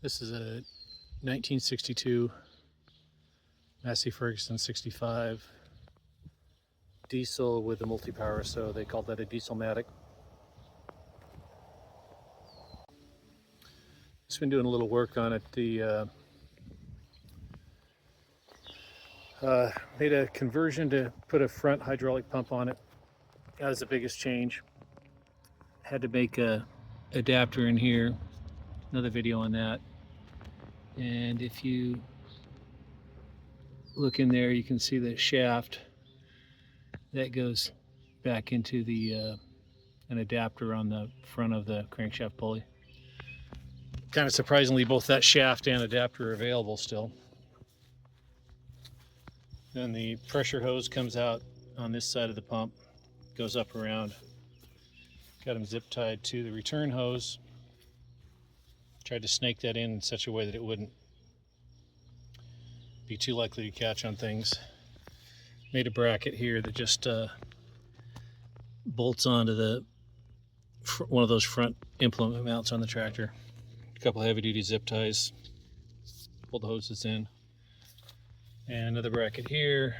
This is a 1962 Massey Ferguson 65 diesel with a multi-power, so they called that a DieselMatic. Just been doing a little work on it. Made a conversion to put a front hydraulic pump on it. That was the biggest change. Had to make a adapter in here. Another video on that. And if you look in there, you can see the shaft that goes back into the an adapter on the front of the crankshaft pulley. Kind of surprisingly, both that shaft and adapter are available still. Then the pressure hose comes out on this side of the pump, goes up around. Got them zip tied to the return hose. Tried to snake that in such a way that it wouldn't be too likely to catch on things. Made a bracket here that just bolts onto the one of those front implement mounts on the tractor. A couple heavy-duty zip ties. Pull the hoses in. And another bracket here.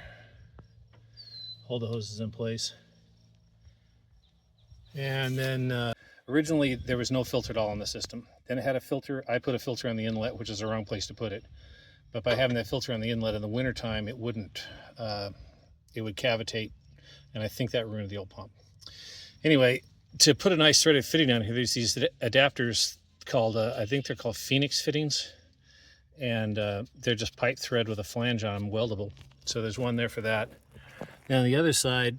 Hold the hoses in place. And then originally there was no filter at all in the system. Then it had a filter. I put a filter on the inlet, which is the wrong place to put it. But by having that filter on the inlet in the wintertime, it wouldn't, it would cavitate. And I think that ruined the old pump. Anyway, to put a nice threaded fitting on here, there's these adapters called, I think they're called Phoenix fittings. And they're just pipe thread with a flange on them, weldable. So there's one there for that. Now on the other side,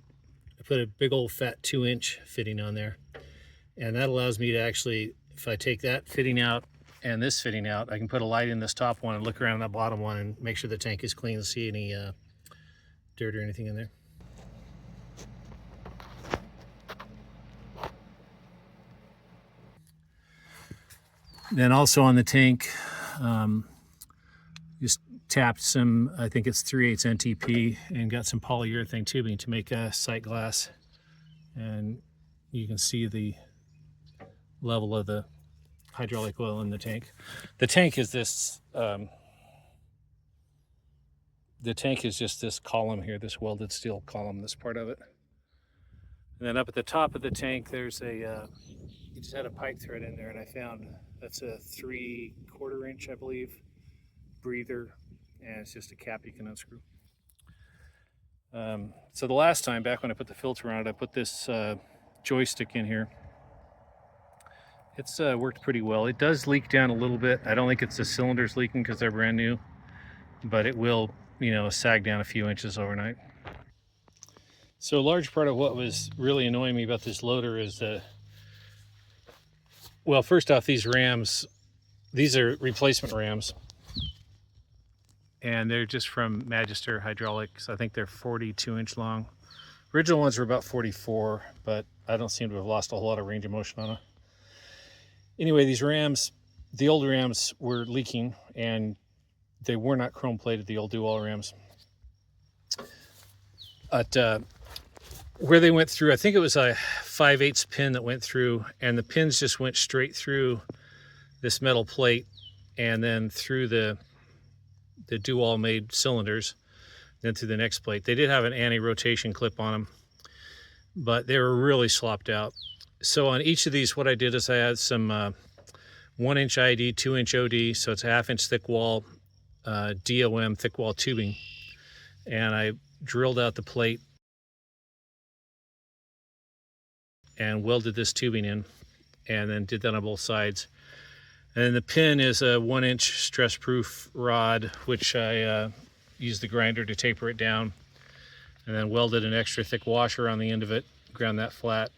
I put a big old fat 2-inch fitting on there. And that allows me to actually, if I take that fitting out and this fitting out, I can put a light in this top one and look around that bottom one and make sure the tank is clean to see any dirt or anything in there. Then also on the tank, just tapped some, I think it's 3/8 NTP, and got some polyurethane tubing to make a sight glass. And you can see the level of the hydraulic oil in the tank. The tank is this, the tank is just this column here, this welded steel column, this part of it. And then up at the top of the tank, there's a, you just had a pipe thread in there, and I found that's a 3/4 inch, I believe, breather, and it's just a cap you can unscrew. So the last time, back when I put the filter on it, I put this joystick in here. It's worked pretty well. It does leak down a little bit. I don't think it's the cylinders leaking because they're brand new, but it will, you know, sag down a few inches overnight. So a large part of what was really annoying me about this loader is well, first off, these rams, these are replacement rams, and they're just from Magister Hydraulics. I think they're 42-inch long. Original ones were about 44, but I don't seem to have lost a whole lot of range of motion on them. Anyway, these rams, the old rams were leaking, and they were not chrome plated, the old DuAl rams. But where they went through, I think it was a 5/8 pin that went through, and the pins just went straight through this metal plate and then through the DuAl made cylinders, then through the next plate. They did have an anti-rotation clip on them, but they were really slopped out. So on each of these, what I did is I had some 1-inch ID, 2-inch OD, so it's a 1/2-inch thick wall DOM thick wall tubing, and I drilled out the plate and welded this tubing in, and then did that on both sides. And then the pin is a 1-inch stress-proof rod, which I used the grinder to taper it down, and then welded an extra thick washer on the end of it, ground that flat.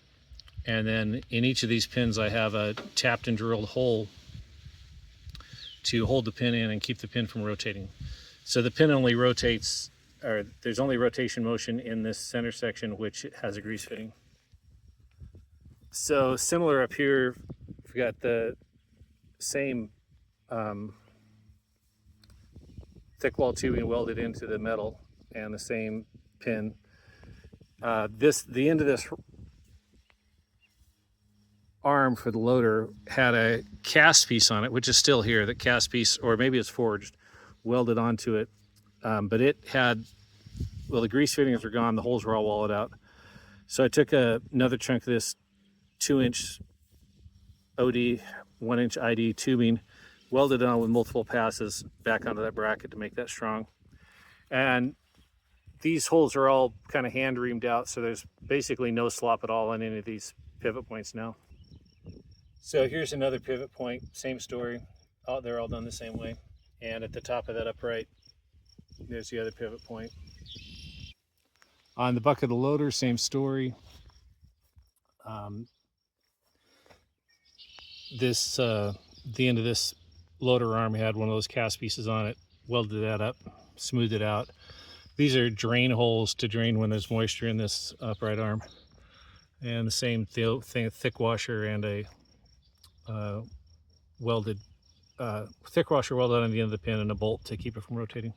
And then in each of these pins, I have a tapped and drilled hole to hold the pin in and keep the pin from rotating. So the pin only rotates, or there's only rotation motion in this center section, which has a grease fitting. So similar up here, we've got the same thick wall tubing welded into the metal and the same pin. The end of this arm for the loader had a cast piece on it, which is still here. That cast piece, or maybe it's forged, welded onto it. But it had, well, the grease fittings were gone. The holes were all walled out. So I took another chunk of this 2-inch OD, 1-inch ID tubing, welded it on with multiple passes back onto that bracket to make that strong. And these holes are all kind of hand reamed out, so there's basically no slop at all on any of these pivot points now. So here's another pivot point, same story. Oh, they're all done the same way. And at the top of that upright, there's the other pivot point. On the bucket of the loader, same story. The end of this loader arm had one of those cast pieces on it, welded that up, smoothed it out. These are drain holes to drain when there's moisture in this upright arm. And the same thing, thick washer and a welded, thick washer welded on the end of the pin and a bolt to keep it from rotating.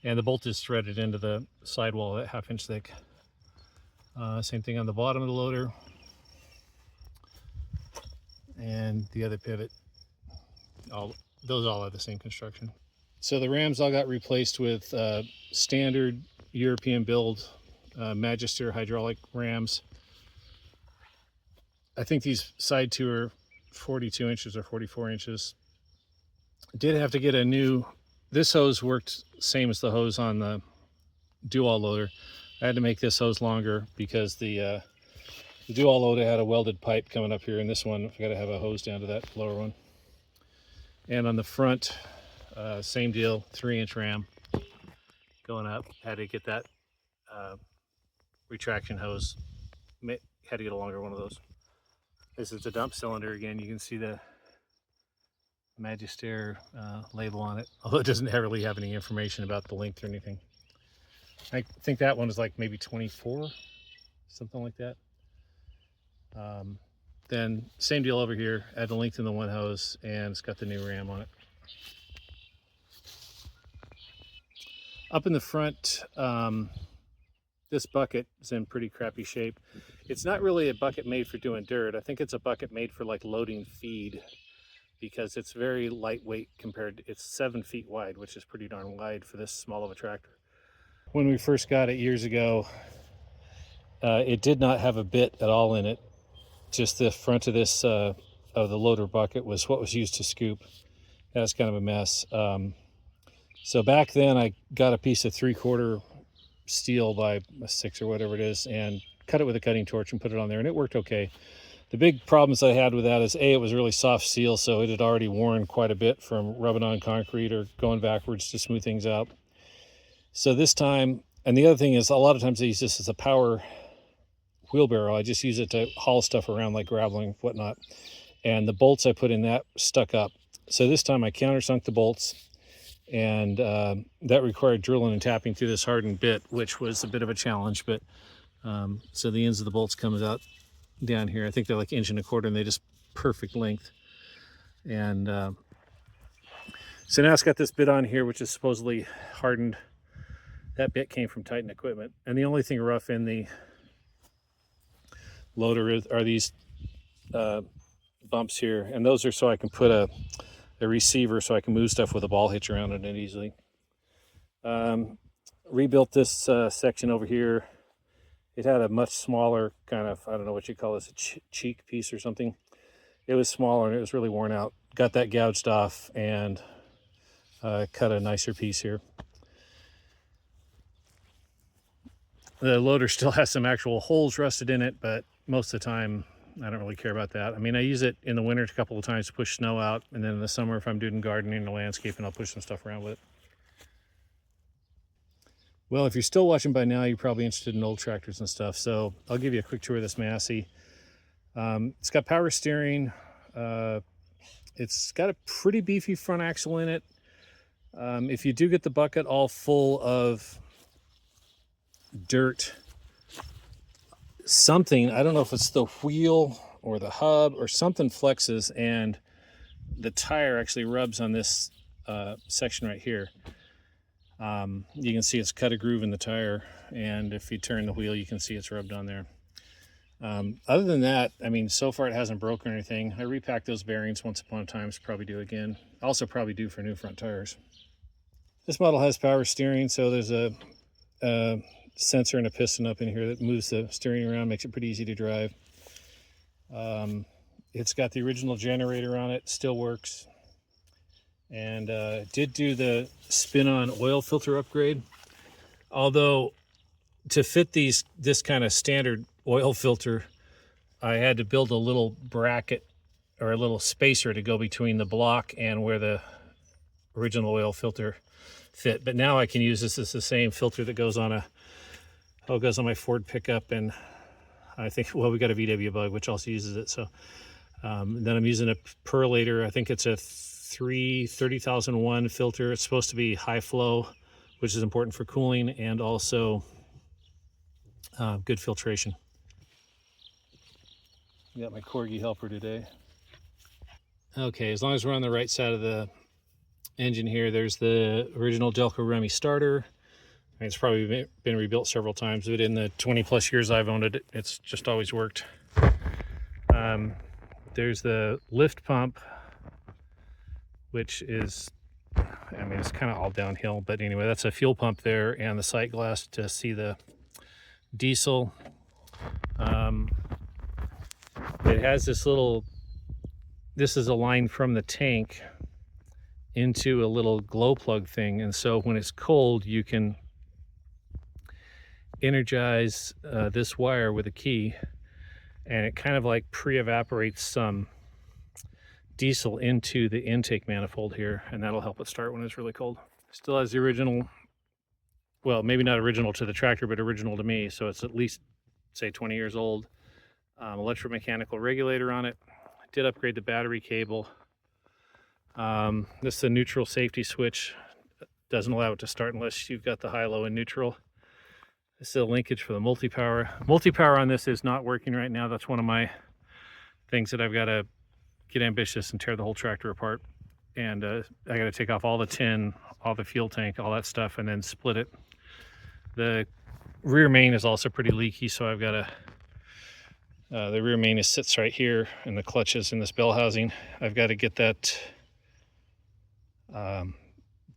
And the bolt is threaded into the sidewall at 1/2 inch thick. Same thing on the bottom of the loader. And the other pivot, those all have the same construction. So the rams all got replaced with standard European build Magister hydraulic rams. I think these side two are 42 inches or 44 inches. Did have to get a new, this hose worked same as the hose on the DuAl loader. I had to make this hose longer because the DuAl loader had a welded pipe coming up here, and this one I got to have a hose down to that lower one. And on the front, same deal, 3-inch ram going up. Had to get that retraction hose. Had to get a longer one of those. This is the dump cylinder again. You can see the Magister label on it, although it doesn't really have any information about the length or anything. I think that one is like maybe 24, something like that. Then same deal over here. Add the length in the one hose, and it's got the new ram on it. Up in the front, this bucket is in pretty crappy shape. It's not really a bucket made for doing dirt. I think it's a bucket made for like loading feed, because it's very lightweight compared to, it's 7 feet wide, which is pretty darn wide for this small of a tractor. When we first got it years ago, it did not have a bit at all in it. Just the front of this, of the loader bucket was what was used to scoop. That was kind of a mess. So back then I got a piece of 3/4 steel by a 6 or whatever it is and cut it with a cutting torch and put it on there, and it worked okay. The big problems I had with that is it was really soft steel, so it had already worn quite a bit from rubbing on concrete or going backwards to smooth things out. So this time, and the other thing is a lot of times I use this as a power wheelbarrow. I just use it to haul stuff around like gravel and whatnot. And the bolts I put in that stuck up. So this time I countersunk the bolts, and that required drilling and tapping through this hardened bit, which was a bit of a challenge. But so the ends of the bolts comes out down here. I think they're like 1 1/4 inch, and they just perfect length. And so now it's got this bit on here, which is supposedly hardened. That bit came from Titan Equipment. And the only thing rough in the loader are these bumps here. And those are so I can put a receiver so I can move stuff with a ball hitch around it easily. Rebuilt this section over here. It had a much smaller kind of, I don't know what you call this, a cheek piece or something. It was smaller and it was really worn out. Got that gouged off and cut a nicer piece here. The loader still has some actual holes rusted in it, but most of the time I don't really care about that. I mean, I use it in the winter a couple of times to push snow out, and then in the summer if I'm doing gardening or landscaping, I'll push some stuff around with it. Well, if you're still watching by now, you're probably interested in old tractors and stuff, so I'll give you a quick tour of this Massey. It's got power steering. It's got a pretty beefy front axle in it. If you do get the bucket all full of dirt, something, I don't know if it's the wheel or the hub or something, flexes and the tire actually rubs on this section right here. You can see it's cut a groove in the tire, and if you turn the wheel you can see it's rubbed on there. Other than that, I mean, so far it hasn't broken or anything. I repacked those bearings once upon a time, so probably do again. Also probably do for new front tires. This model has power steering, so there's a sensor and a piston up in here that moves the steering around, makes it pretty easy to drive. It's got the original generator on it, still works. And did do the spin-on oil filter upgrade. Although to fit this kind of standard oil filter, I had to build a little bracket or a little spacer to go between the block and where the original oil filter fit. But now I can use this as the same filter that goes on goes on my Ford pickup, and I think, well, we got a VW Bug which also uses it. So then I'm using a perlator. I think it's a 30,001 filter. It's supposed to be high flow, which is important for cooling and also good filtration. Got my Corgi helper today. Okay, as long as we're on the right side of the engine here, there's the original Delco Remy starter. I mean, it's probably been rebuilt several times, but in the 20 plus years I've owned it, it's just always worked. There's the lift pump, which is, I mean, it's kind of all downhill, but anyway, that's a fuel pump there, and the sight glass to see the diesel. It has this is a line from the tank into a little glow plug thing, and so when it's cold you can energize this wire with a key, and it kind of like pre-evaporates some diesel into the intake manifold here, and that'll help it start when it's really cold. Still has the original, well, maybe not original to the tractor, but original to me, so it's at least, say, 20 years old. Electromechanical regulator on it. I did upgrade the battery cable. This is a neutral safety switch. Doesn't allow it to start unless you've got the high, low, and neutral. This is a linkage for the multi-power. Multi-power on this is not working right now. That's one of my things that I've got to get ambitious and tear the whole tractor apart. And I got to take off all the tin, all the fuel tank, all that stuff, and then split it. The rear main is also pretty leaky, so I've got to, the rear main sits right here, and the clutch is in this bell housing. I've got to get that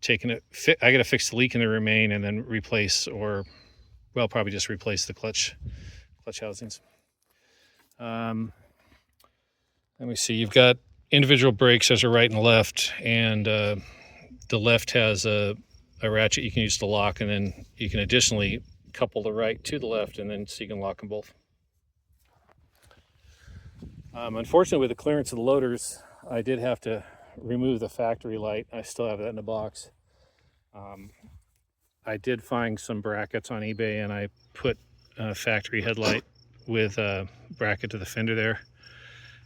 taken it. I got to fix the leak in the rear main and then replace, or well, probably just replace the clutch housings. Let me see. You've got individual brakes. There's a right and left, and the left has a ratchet you can use to lock, and then you can additionally couple the right to the left, and then so you can lock them both. Unfortunately, with the clearance of the loaders, I did have to remove the factory light. I still have that in the box. I did find some brackets on eBay, and I put a factory headlight with a bracket to the fender there.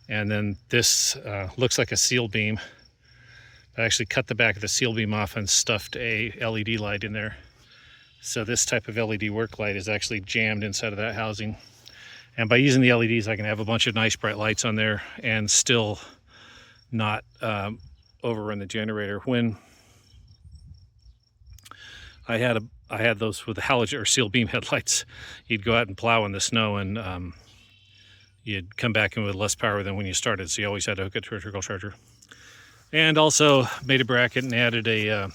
And then this looks like a seal beam. I actually cut the back of the seal beam off and stuffed a LED light in there. So this type of LED work light is actually jammed inside of that housing. And by using the LEDs, I can have a bunch of nice bright lights on there and still not overrun the generator. When I had those with the halogen or seal beam headlights, you'd go out and plow in the snow, and you'd come back in with less power than when you started, so you always had to hook it to a trickle charger. And also made a bracket and added a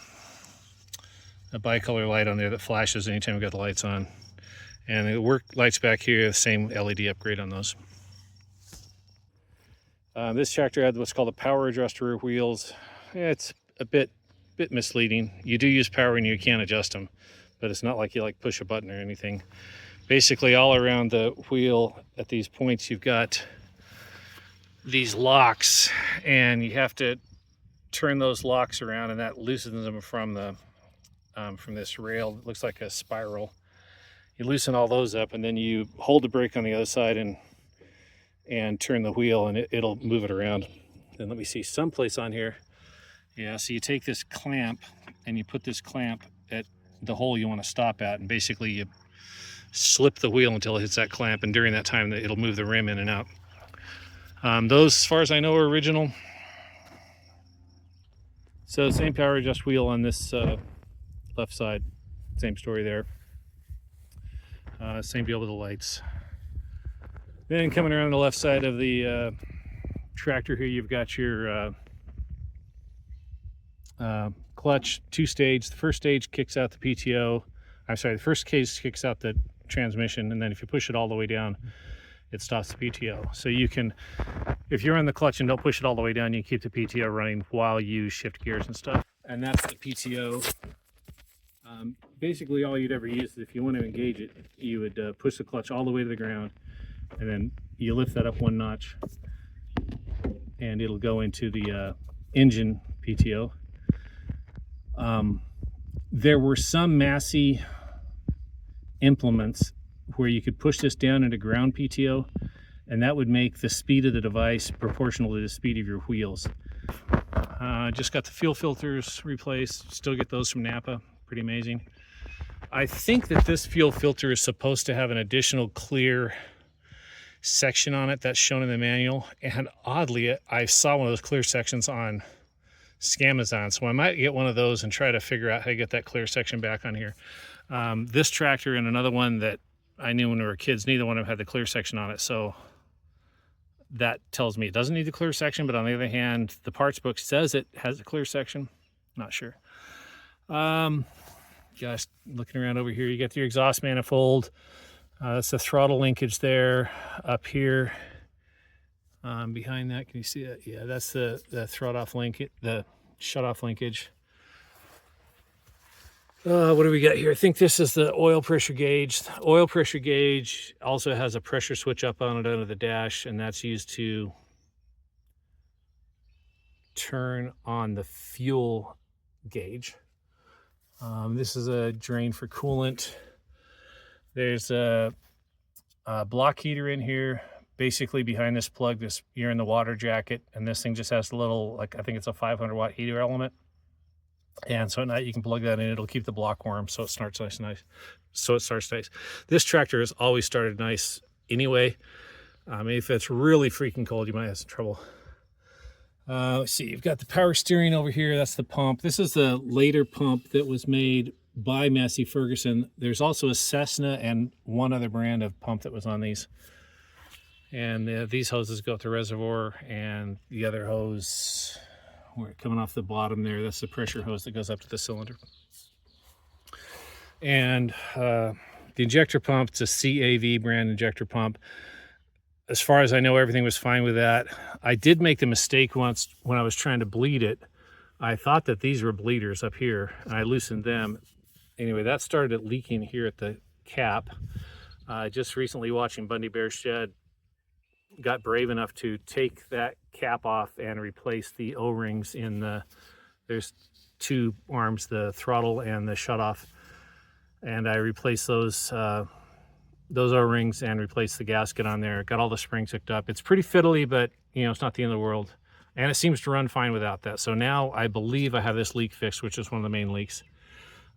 bicolor light on there that flashes anytime we got the lights on. And the work lights back here, the same LED upgrade on those. This tractor had what's called a power adjuster rear wheels. Yeah, it's a bit misleading. You do use power and you can adjust them, but it's not like you like push a button or anything. Basically, all around the wheel at these points, you've got these locks, and you have to turn those locks around, and that loosens them from this rail. It looks like a spiral. You loosen all those up, and then you hold the brake on the other side and turn the wheel, and it'll move it around. And let me see someplace on here. Yeah, so you take this clamp and you put this clamp at the hole you want to stop at, and basically you slip the wheel until it hits that clamp, and during that time it'll move the rim in and out. Those, as far as I know, are original. So same power adjust wheel on this left side, same story there. Same deal with the lights. Then coming around the left side of the tractor here, you've got your clutch 2-stage. The first stage kicks out the PTO. I'm sorry, the first case kicks out the transmission, and then if you push it all the way down, it stops the PTO. So you can, if you're on the clutch and don't push it all the way down, you can keep the PTO running while you shift gears and stuff. And that's the PTO. Basically all you'd ever use is if you want to engage it, you would push the clutch all the way to the ground, and then you lift that up one notch, and it'll go into the engine PTO. There were some Massey implements where you could push this down into ground PTO, and that would make the speed of the device proportional to the speed of your wheels. Just got the fuel filters replaced, still get those from Napa, pretty amazing. I think that this fuel filter is supposed to have an additional clear section on it that's shown in the manual, and oddly I saw one of those clear sections on Scamazon, so I might get one of those and try to figure out how to get that clear section back on here. This tractor and another one that I knew when we were kids, neither one of them had the clear section on it, so that tells me it doesn't need the clear section, but on the other hand, the parts book says it has a clear section. Not sure. Just looking around over here, you get your exhaust manifold. That's the throttle linkage there. Up here, behind that, can you see that? Yeah, that's the throttle off link, the shut off linkage. What do we got here? I think this is the oil pressure gauge. The oil pressure gauge also has a pressure switch up on it under the dash, and that's used to turn on the fuel gauge. This is a drain for coolant. There's a block heater in here. Basically behind this plug, you're in the water jacket, and this thing just has a little, like, I think it's a 500 watt heater element. And so at night you can plug that in, it'll keep the block warm, so it starts nice. This tractor has always started nice anyway. If it's really freaking cold, you might have some trouble. Let's see, you've got the power steering over here. That's the pump. This is the later pump that was made by Massey Ferguson. There's also a Cessna and one other brand of pump that was on these. And these hoses go up the reservoir, and the other hose, we're coming off the bottom there, that's the pressure hose that goes up to the cylinder. And the injector pump, it's a CAV brand injector pump. As far as I know, everything was fine with that. I did make the mistake once when I was trying to bleed it. I thought that these were bleeders up here, and I loosened them. Anyway, that started leaking here at the cap. Just recently watching Bundy Bear Shed, got brave enough to take that cap off and replace the O-rings in there's two arms, the throttle and the shutoff. And I replaced those O-rings and replaced the gasket on there. Got all the springs hooked up. It's pretty fiddly, but you know, it's not the end of the world. And it seems to run fine without that. So now I believe I have this leak fixed, which is one of the main leaks.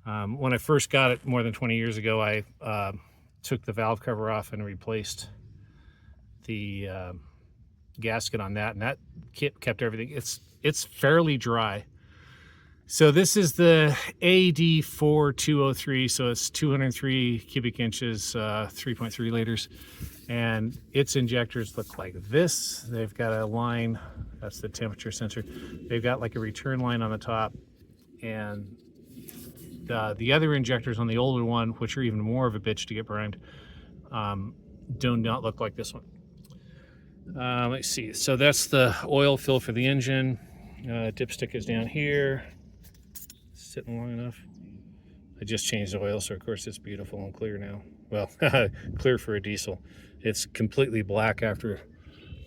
When I first got it more than 20 years ago, I took the valve cover off and replaced the gasket on that, and that kept everything. It's fairly dry. So this is the AD4203, so it's 203 cubic inches, 3.3 liters, and its injectors look like this. They've got a line, that's the temperature sensor. They've got like a return line on the top, and the other injectors on the older one, which are even more of a bitch to get primed, do not look like this one. Let's see, so that's the oil fill for the engine. Dipstick is down here, sitting long enough. I just changed the oil, so of course it's beautiful and clear now. Well, clear for a diesel. It's completely black after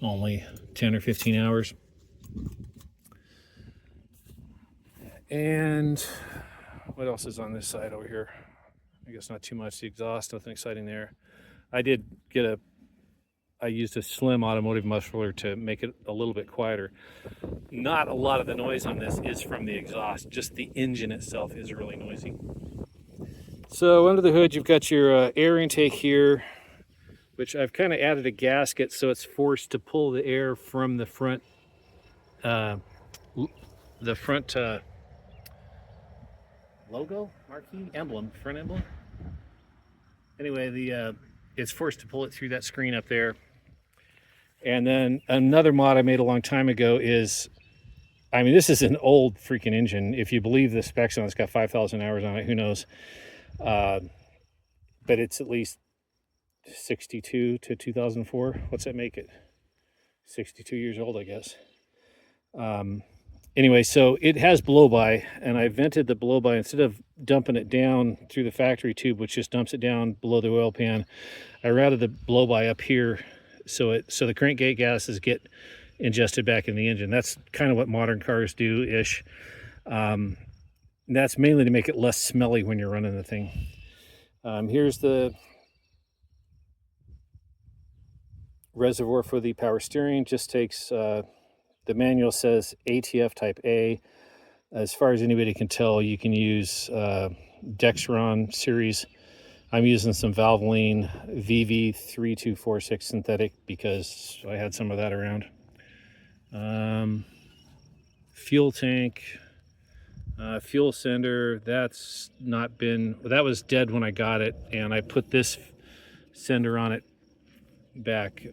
only 10 or 15 hours. And what else is on this side over here? I guess not too much. The exhaust, nothing exciting there. I used a slim automotive muffler to make it a little bit quieter. Not a lot of the noise on this is from the exhaust, just the engine itself is really noisy. So under the hood, you've got your air intake here, which I've kind of added a gasket so it's forced to pull the air from the front logo, marquee, emblem, front emblem. Anyway, it's forced to pull it through that screen up there. And then another mod I made a long time ago is, I mean, this is an old freaking engine. If you believe the specs on it, it's got 5,000 hours on it, who knows? But it's at least 62 to 2004. What's that make it? 62 years old, I guess. Anyway, so it has blow-by, and I vented the blow-by. Instead of dumping it down through the factory tube, which just dumps it down below the oil pan, I routed the blow-by up here so the crankgate gases get ingested back in the engine. That's kind of what modern cars do-ish. That's mainly to make it less smelly when you're running the thing. Here's the reservoir for the power steering. Just takes, the manual says ATF type A. As far as anybody can tell, you can use Dexron series. I'm using some Valvoline VV3246 synthetic because I had some of that around. Fuel tank, fuel sender, that's not been, that was dead when I got it, and I put this sender on it back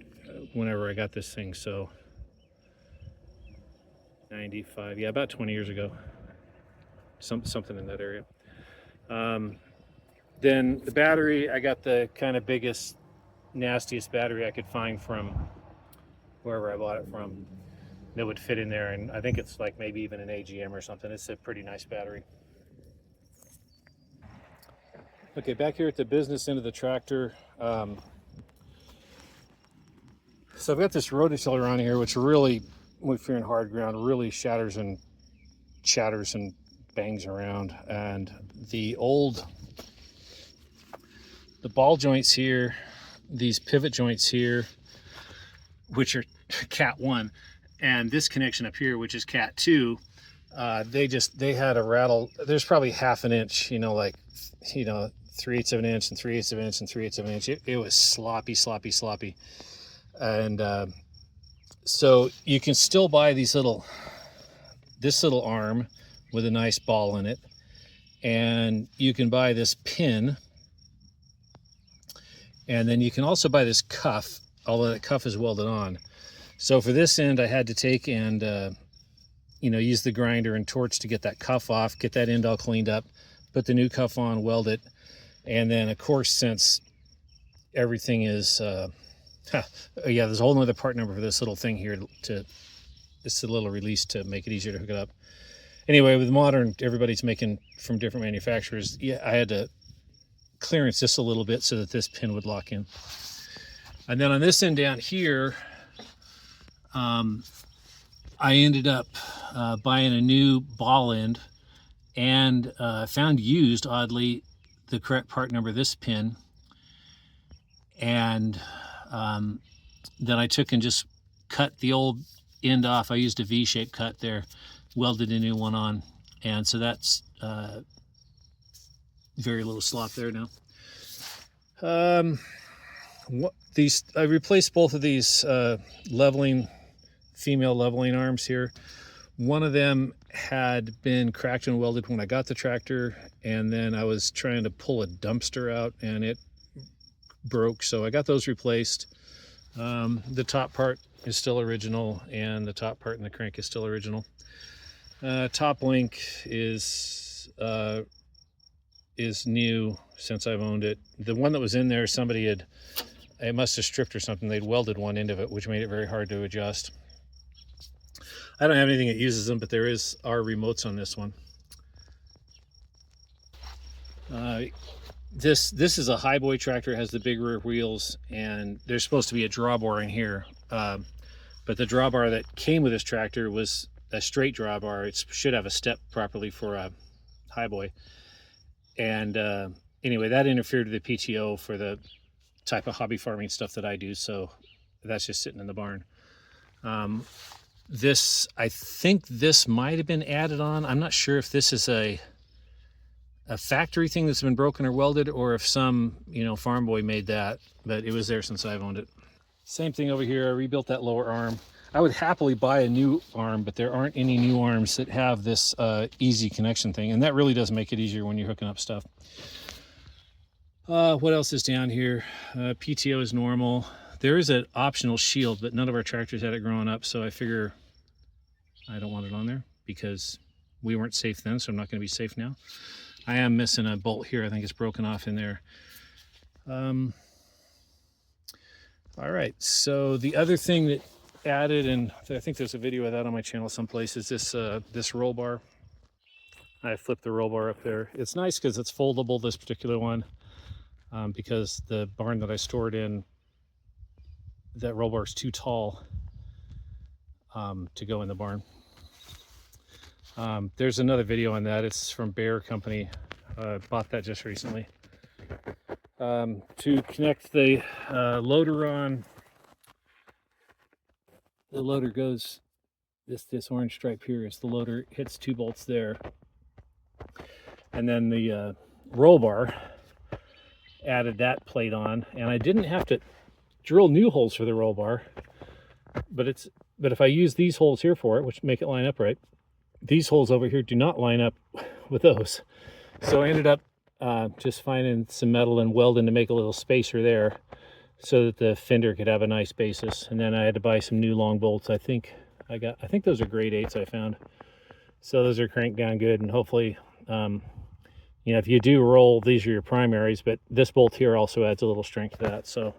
whenever I got this thing, so 95, yeah, about 20 years ago, something in that area. Then the battery, I got the kind of biggest, nastiest battery I could find from wherever I bought it from that would fit in there, and I think it's like maybe even an AGM or something. It's a pretty nice battery. Okay, back here at the business end of the tractor, so I've got this rototiller on here, which really, if you're in hard ground, really shatters and chatters and bangs around. And the ball joints here, these pivot joints here, which are Cat 1, and this connection up here, which is Cat 2, they had a rattle. There's probably half an inch, like, 3/8 of an inch and 3/8 of an inch and 3/8 of an inch. It was sloppy. And so you can still buy this little arm with a nice ball in it, and you can buy this pin, and then you can also buy this cuff, although that cuff is welded on. So for this end, I had to take and use the grinder and torch to get that cuff off, get that end all cleaned up, put the new cuff on, weld it, and then of course, since everything is yeah, there's a whole other part number for this little thing here it's a little release to make it easier to hook it up. Anyway, with modern, everybody's making from different manufacturers. Yeah, I had to clearance this a little bit so that this pin would lock in. And then on this end down here, I ended up buying a new ball end, and found used, oddly, the correct part number of this pin. And then I took and just cut the old end off. I used a V-shaped cut there, welded a new one on, and so that's very little slop there now. I replaced both of these female leveling arms here. One of them had been cracked and welded when I got the tractor, and then I was trying to pull a dumpster out and it broke, so I got those replaced. The top part is still original, and the top part in the crank is still original. Top link is new since I've owned it. The one that was in there, it must have stripped or something. They'd welded one end of it, which made it very hard to adjust. I don't have anything that uses them, but there are remotes on this one. This is a highboy tractor. It has the big rear wheels, and there's supposed to be a drawbar in here. But the drawbar that came with this tractor was a straight drawbar. It should have a step properly for a highboy. And anyway, that interfered with the PTO for the type of hobby farming stuff that I do, so that's just sitting in the barn. I think this might have been added on. I'm not sure if this is a factory thing that's been broken or welded, or if some farm boy made that, but it was there since I've owned it. Same thing over here. I rebuilt that lower arm. I would happily buy a new arm, but there aren't any new arms that have this easy connection thing, and that really does make it easier when you're hooking up stuff. What else is down here? PTO is normal. There is an optional shield, but none of our tractors had it growing up, so I figure I don't want it on there because we weren't safe then, so I'm not going to be safe now. I am missing a bolt here. I think it's broken off in there. All right, so the other thing that added, and I think there's a video of that on my channel someplace, is this roll bar. I flipped the roll bar up there. It's nice because it's foldable, this particular one, because the barn that I stored in, that roll bar is too tall to go in the barn. There's another video on that. It's from Bear Company. Bought that just recently. To connect the loader on, the loader goes, this orange stripe here is the loader, hits 2 bolts there. And then the roll bar added that plate on, and I didn't have to drill new holes for the roll bar, but if I use these holes here for it, which make it line up right, these holes over here do not line up with those. So I ended up just finding some metal and welding to make a little spacer there so that the fender could have a nice basis. And then I had to buy some new long bolts. I think those are grade 8s I found. So those are cranked down good, and hopefully, you know, if you do roll, these are your primaries, but this bolt here also adds a little strength to that. So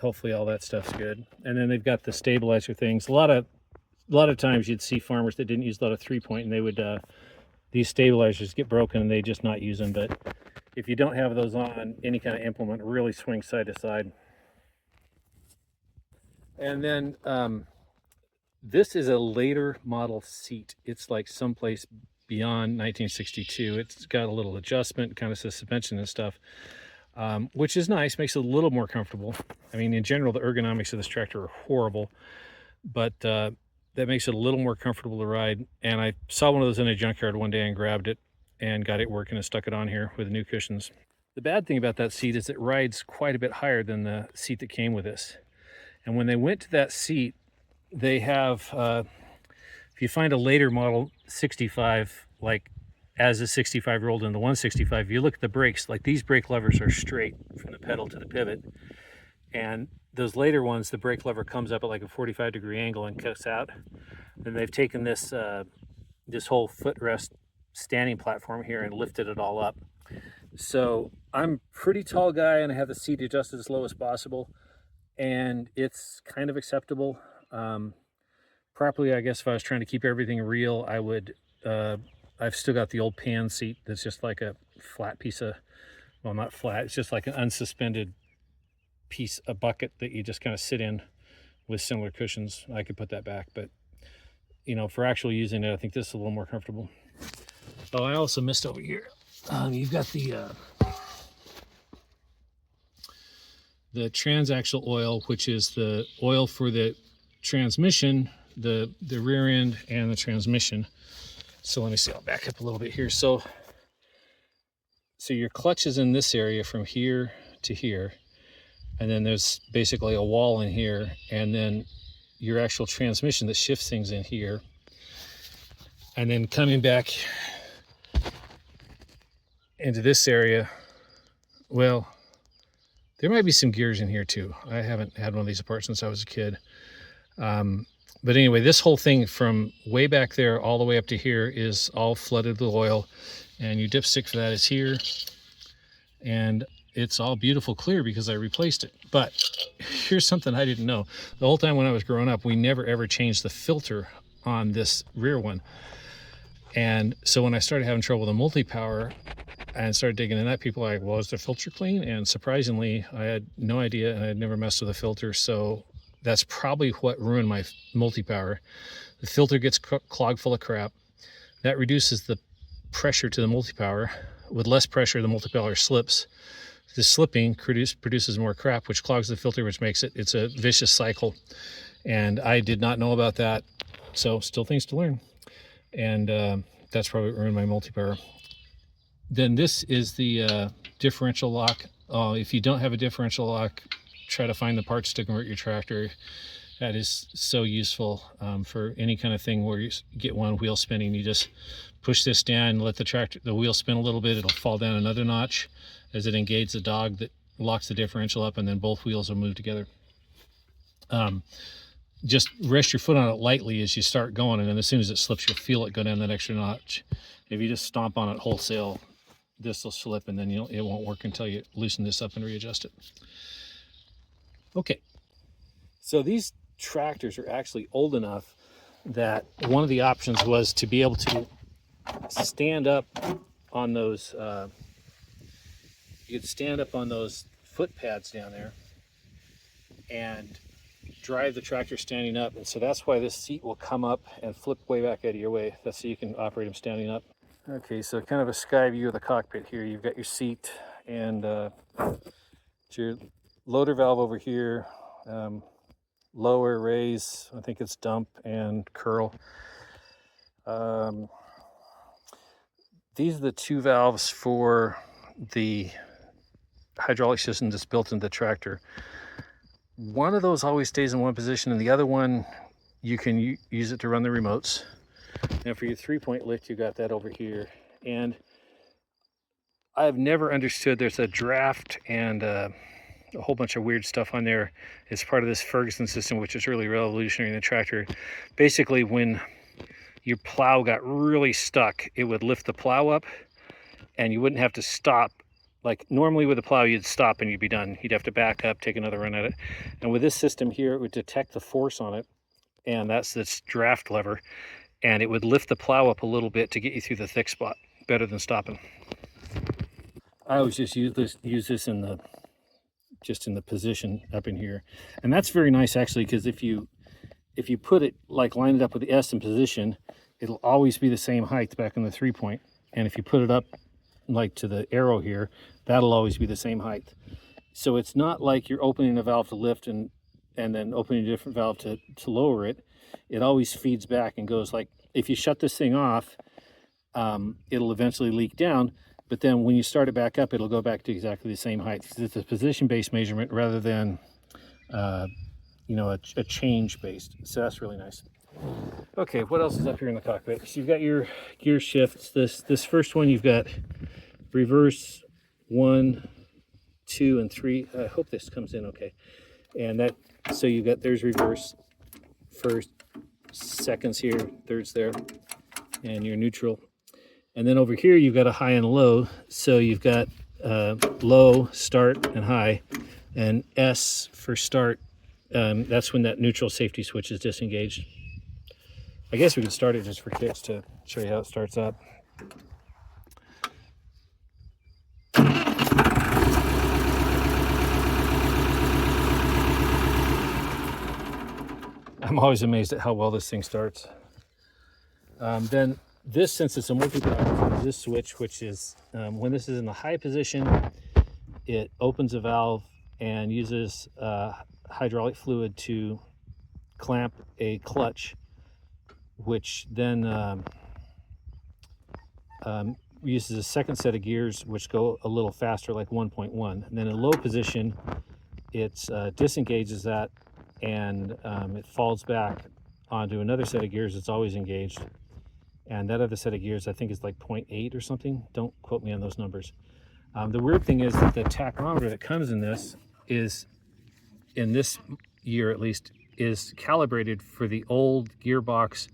hopefully all that stuff's good. And then they've got the stabilizer things. A lot of times you'd see farmers that didn't use a lot of 3-point, and they would these stabilizers get broken and they just not use them. But if you don't have those on any kind of implement, really swing side to side. And then this is a later model seat. It's like someplace beyond 1962. It's got a little adjustment, kind of suspension and stuff, which is nice, makes it a little more comfortable. I mean, in general, the ergonomics of this tractor are horrible, but that makes it a little more comfortable to ride. And I saw one of those in a junkyard one day and grabbed it and got it working and stuck it on here with new cushions. The bad thing about that seat is it rides quite a bit higher than the seat that came with this. And when they went to that seat, they have, if you find a later model 65, like as a 65-year-old in the 165, if you look at the brakes, like these brake levers are straight from the pedal to the pivot. And those later ones, the brake lever comes up at like a 45-degree angle and cuts out. And they've taken this this whole footrest standing platform here and lifted it all up. So I'm a pretty tall guy and I have the seat adjusted as low as possible, and it's kind of acceptable. Properly, I guess if I was trying to keep everything real, I would, I've still got the old pan seat that's just like a flat piece of, well, not flat, it's just like an unsuspended piece, a bucket that you just kind of sit in with similar cushions. I could put that back, but you know, for actually using it, I think this is a little more comfortable. Oh, I also missed over here. You've got the transaxle oil, which is the oil for the transmission, the rear end and the transmission. So let me see, I'll back up a little bit here. So your clutch is in this area from here to here, and then there's basically a wall in here, and then your actual transmission that shifts things in here, and then coming back into this area, well, there might be some gears in here too. I haven't had one of these apart since I was a kid. But anyway, this whole thing from way back there all the way up to here is all flooded with oil, and your dipstick for that is here, and it's all beautiful clear because I replaced it. But here's something I didn't know. The whole time when I was growing up, we never ever changed the filter on this rear one. And so when I started having trouble with the multi-power and started digging in that, people are like, well, is the filter clean? And surprisingly, I had no idea, and I had never messed with a filter. So that's probably what ruined my multi-power. The filter gets clogged full of crap. That reduces the pressure to the multi-power. With less pressure, the multi-power slips. The slipping produces more crap, which clogs the filter, which makes it's a vicious cycle. And I did not know about that. So still things to learn. And that's probably what ruined my multi-power. Then this is the differential lock. If you don't have a differential lock, try to find the parts to convert your tractor. That is so useful for any kind of thing where you get one wheel spinning. You just push this down and let the wheel spin a little bit. It'll fall down another notch as it engages the dog that locks the differential up, and then both wheels will move together. Just rest your foot on it lightly as you start going, and then as soon as it slips, you'll feel it go down that extra notch. If you just stomp on it wholesale, this will slip, and then it won't work until you loosen this up and readjust it. Okay, so these tractors are actually old enough that one of the options was to be able to stand up on those. You could stand up on those foot pads down there and drive the tractor standing up, and so that's why this seat will come up and flip way back out of your way. That's so you can operate them standing up. Okay, so kind of a sky view of the cockpit here. You've got your seat and your loader valve over here, lower, raise, I think it's dump and curl. These are the two valves for the hydraulic system that's built into the tractor. One of those always stays in one position, and the other one you can use it to run the remotes. Now for your 3-point lift, you got that over here. And I've never understood, there's a draft and a whole bunch of weird stuff on there as part of this Ferguson system, which is really revolutionary in the tractor. Basically, when your plow got really stuck, it would lift the plow up and you wouldn't have to stop. Like normally with a plow, you'd stop and you'd be done. You'd have to back up, take another run at it. And with this system here, it would detect the force on it, and that's this draft lever, and it would lift the plow up a little bit to get you through the thick spot, better than stopping. I always just use this in the position up in here, and that's very nice actually, because if you put it like line it up with the S in position, it'll always be the same height back in the 3-point, and if you put it up like to the arrow here, that'll always be the same height. So it's not like you're opening a valve to lift and then opening a different valve to lower it. It always feeds back and goes like, if you shut this thing off, it'll eventually leak down, but then when you start it back up, it'll go back to exactly the same height. It's a position-based measurement rather than a change-based. So that's really nice. Okay, what else is up here in the cockpit? So you've got your gear shifts. This first one, you've got reverse 1, 2, and 3. I hope this comes in okay. And that, so you got, there's reverse, first, seconds here, thirds there, and your neutral. And then over here you've got a high and low. So you've got low, start, and high, and S for start. That's when that neutral safety switch is disengaged. I guess we could start it just for kicks to show you how it starts up. I'm always amazed at how well this thing starts. Then this, since it's a multi-power, this switch, which is when this is in the high position, it opens a valve and uses hydraulic fluid to clamp a clutch, which then uses a second set of gears which go a little faster, like 1.1. And then in low position, it disengages that, and it falls back onto another set of gears that's always engaged. And that other set of gears, I think, is like 0.8 or something. Don't quote me on those numbers. The weird thing is that the tachometer that comes in this is, in this year at least, is calibrated for the old gearbox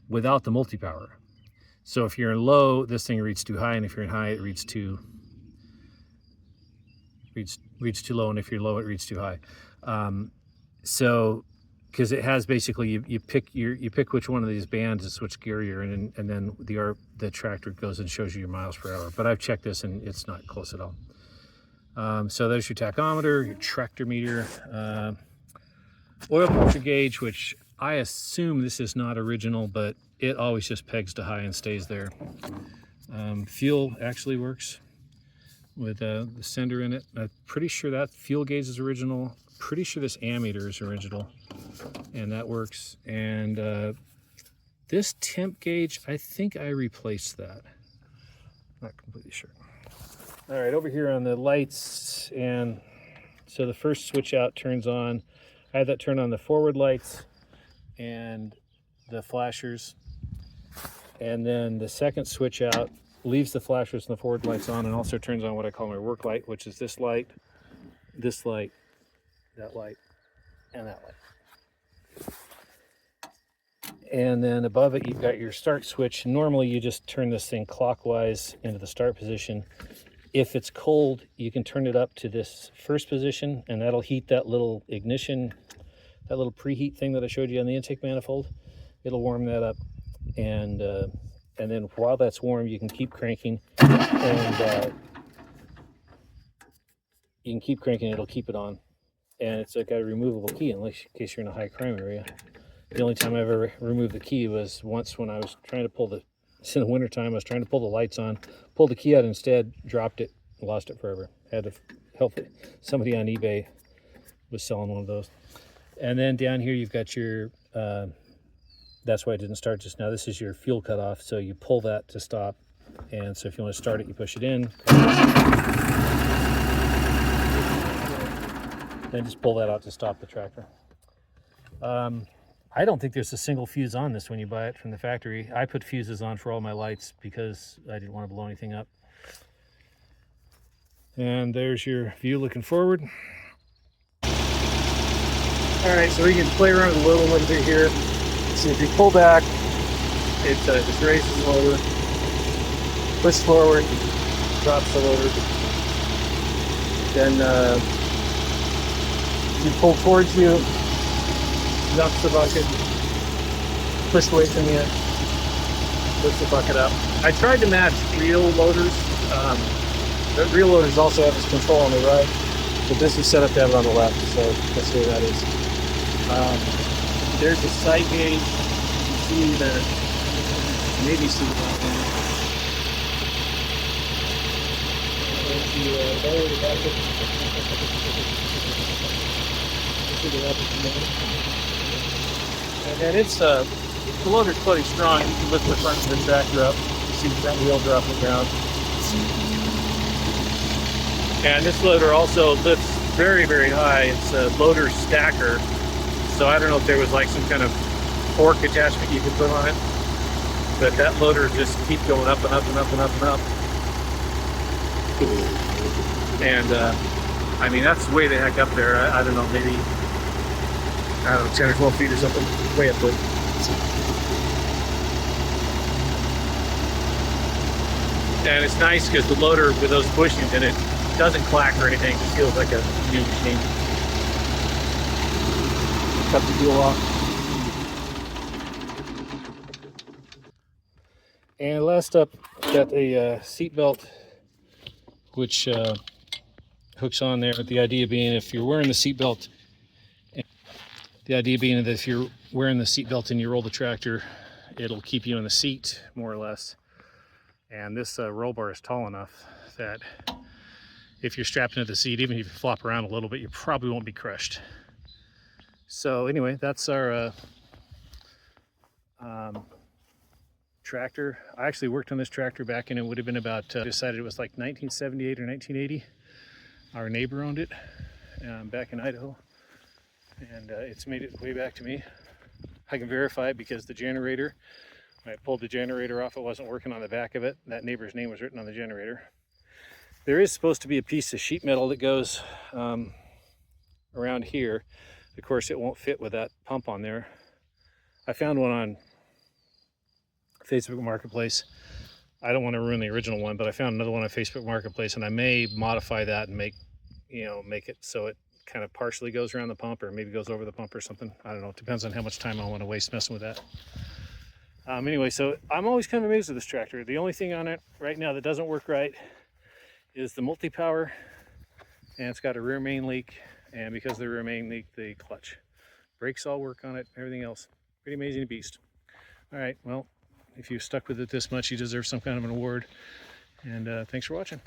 without the multi-power. So if you're in low, this thing reads too high, and if you're in high, it reads too low, and if you're low, it reads too high. So because it has basically, you pick which one of these bands is which gear you're in, and then the tractor goes and shows you your miles per hour. But I've checked this and it's not close at all. So there's your tachometer, your tractor meter, oil pressure gauge, which I assume this is not original, but it always just pegs to high and stays there. Fuel actually works with the sender in it. I'm pretty sure that fuel gauge is original. Pretty sure this ammeter is original, and that works. And this temp gauge, I think I replaced that. Not completely sure. All right, over here on the lights, and so the first switch out turns on. I had that turn on the forward lights and the flashers, and then the second switch out leaves the flashers and the forward lights on, and also turns on what I call my work light, which is this light. this light, that light, and that light. And then above it, you've got your start switch. Normally, you just turn this thing clockwise into the start position. If it's cold, you can turn it up to this first position, and that'll heat that little ignition, that little preheat thing that I showed you on the intake manifold. It'll warm that up, and then while that's warm, you can keep cranking, and you can keep cranking. It'll keep it on, and it's got a removable key in case you're in a high crime area. The only time I ever removed the key was once when I was trying to pull it's in the wintertime, I was trying to pull the lights on, pulled the key out instead, dropped it, lost it forever. Had to help it. Somebody on eBay was selling one of those. And then down here you've got your, that's why I didn't start just now. This is your fuel cutoff, so you pull that to stop. And so if you want to start it, you push it in. Then just pull that out to stop the tractor. I don't think there's a single fuse on this when you buy it from the factory. I put fuses on for all my lights because I didn't want to blow anything up. And there's your view looking forward. All right, so we can play around with the load a little bit here. So if you pull back, it just raises the loader, push forward, drops the loader. Then you pull towards you, dumps the bucket, push away from you, push the bucket up. I tried to match real loaders. The real loaders also have this control on the right, but this is set up to have it on the left, so that's where that is. There's a sight gauge. You see the, maybe see the lower the bucket. And it's the loader's pretty strong. You can lift the front of the tractor up. You see the front wheel drop on the ground. And this loader also lifts very, very high. It's a loader stacker. So I don't know if there was like some kind of fork attachment you could put on it. But that loader just keeps going up and up and up and up and up. And I mean, that's way the heck up there. I don't know, maybe, I don't know, 10 or 12 feet or something, way up there. And it's nice because the loader with those bushings in it doesn't clack or anything. It feels like a new machine. Cut the DuAl off. And last up, got a seat belt, which hooks on there. The idea being, if you're wearing the seat belt, in your roll the tractor, it'll keep you in the seat more or less. And this roll bar is tall enough that if you're strapped into the seat, even if you flop around a little bit, you probably won't be crushed. So anyway, that's our tractor. I actually worked on this tractor back in, it would have been about, decided it was like 1978 or 1980. Our neighbor owned it back in Idaho, and it's made it way back to me. I can verify it because the generator, when I pulled the generator off, it wasn't working on the back of it. That neighbor's name was written on the generator. There is supposed to be a piece of sheet metal that goes around here. Of course, it won't fit with that pump on there. I found one on Facebook Marketplace. I don't want to ruin the original one, but I found another one on Facebook Marketplace, and I may modify that and make it so it kind of partially goes around the pump, or maybe goes over the pump or something. I don't know. It depends on how much time I want to waste messing with that. Anyway, so I'm always kind of amazed with this tractor. The only thing on it right now that doesn't work right is the multi-power, and it's got a rear main leak, and because of the rear main leak, the clutch. Brakes all work on it, everything else. Pretty amazing beast. All right, well, if you stuck with it this much, you deserve some kind of an award, and thanks for watching.